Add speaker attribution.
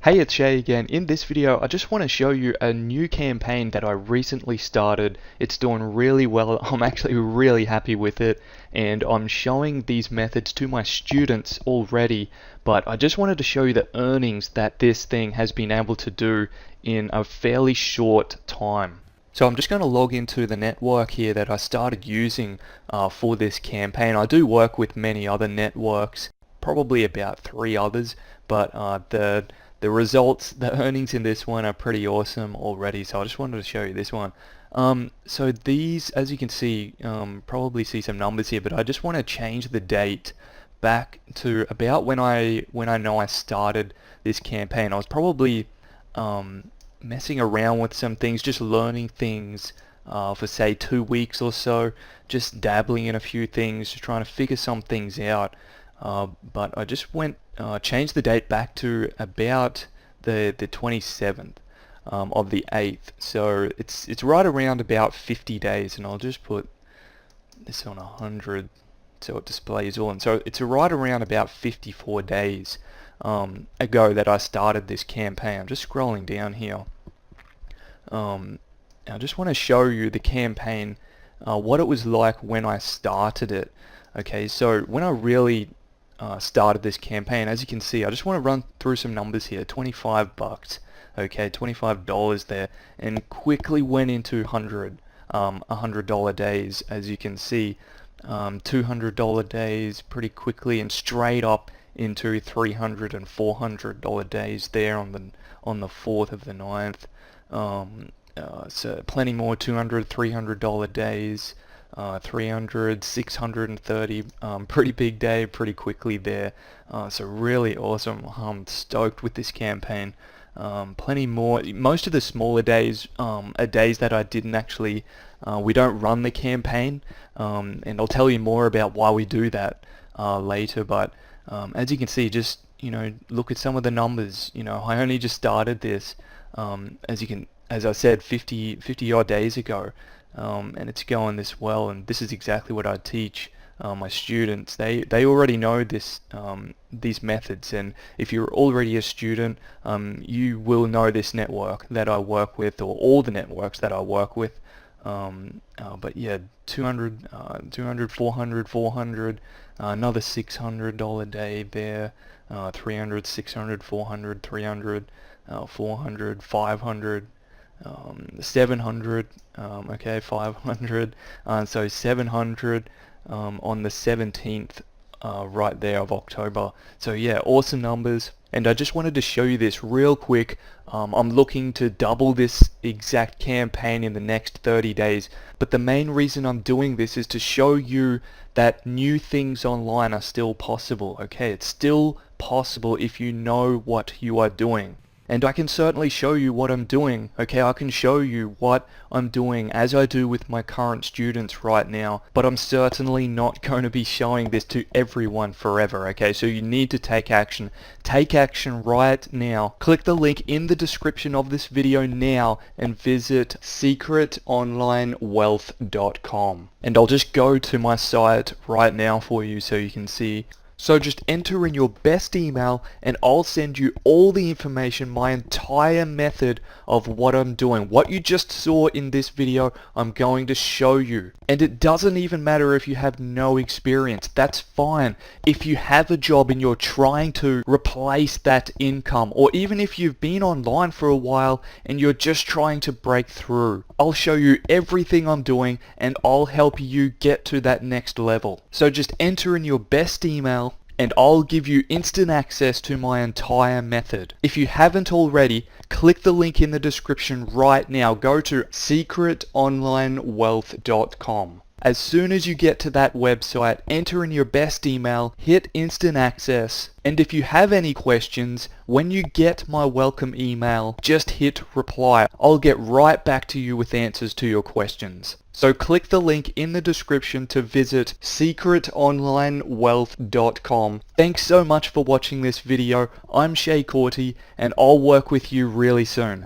Speaker 1: Hey, it's Shay again. In this video, I just want to show you a new campaign that I recently started. It's doing really well. I'm actually really happy with it, and I'm showing these methods to my students already, but I just wanted to show you the earnings that this thing has been able to do in a fairly short time. So I'm just going to log into the network here that I started using for this campaign. I do work with many other networks, probably about 3 others, but the results, the earnings in this one are pretty awesome already, so I just wanted to show you this one. So these, as you can see, probably see some numbers here, but I just want to change the date back to about when I know I started this campaign. I was probably messing around with some things, just learning things for say 2 weeks or so, just dabbling in a few things, just trying to figure some things out. But I just changed the date back to about the 27th of the 8th. So it's right around about 50 days, and I'll just put this on 100 so it displays all. And so it's right around about 54 days ago that I started this campaign. I'm just scrolling down here. I just want to show you the campaign, what it was like when I started it. Okay, so when I really started this campaign, as you can see, I just want to run through some numbers here. 25 bucks, okay, $25 there, and quickly went into $100 days, as you can see. $200 days pretty quickly, and straight up into $300 and $400 days there on the 4th of the 9th. So plenty more $200, $300 days. 300, 630, pretty big day, pretty quickly there. So really awesome. I'm stoked with this campaign. Plenty more. Most of the smaller days are days that I didn't actually, we don't run the campaign, and I'll tell you more about why we do that later. But as you can see, just look at some of the numbers. I only just started this, as I said, 50 odd days ago. And it's going this well, and this is exactly what I teach my students. They already know these methods, and if you're already a student, you will know this network that I work with, or all the networks that I work with. But yeah, 200, 400, 400, another $600 day there, 300, 600, 400, 300, 400, 500. 700, okay, 500, so 700 on the 17th right there of October. So yeah, awesome numbers, and I just wanted to show you this real quick. I'm looking to double this exact campaign in the next 30 days, but the main reason I'm doing this is to show you that new things online are still possible. Okay, it's still possible if you know what you are doing. And I can certainly show you what I'm doing, okay? I can show you what I'm doing as I do with my current students right now, but I'm certainly not going to be showing this to everyone forever, okay? So you need to take action. Take action right now. Click the link in the description of this video now and visit secretonlinewealth.com. And I'll just go to my site right now for you so you can see. So just enter in your best email, and I'll send you all the information, my entire method of what I'm doing. What you just saw in this video, I'm going to show you. And it doesn't even matter if you have no experience. That's fine. If you have a job and you're trying to replace that income, or even if you've been online for a while and you're just trying to break through, I'll show you everything I'm doing, and I'll help you get to that next level. So just enter in your best email, and I'll give you instant access to my entire method. If you haven't already, click the link in the description right now. Go to secretonlinewealth.com. As soon as you get to that website, enter in your best email, hit instant access, and if you have any questions, when you get my welcome email, just hit reply. I'll get right back to you with answers to your questions. So click the link in the description to visit secretonlinewealth.com. Thanks so much for watching this video. I'm Shay Corty, and I'll work with you really soon.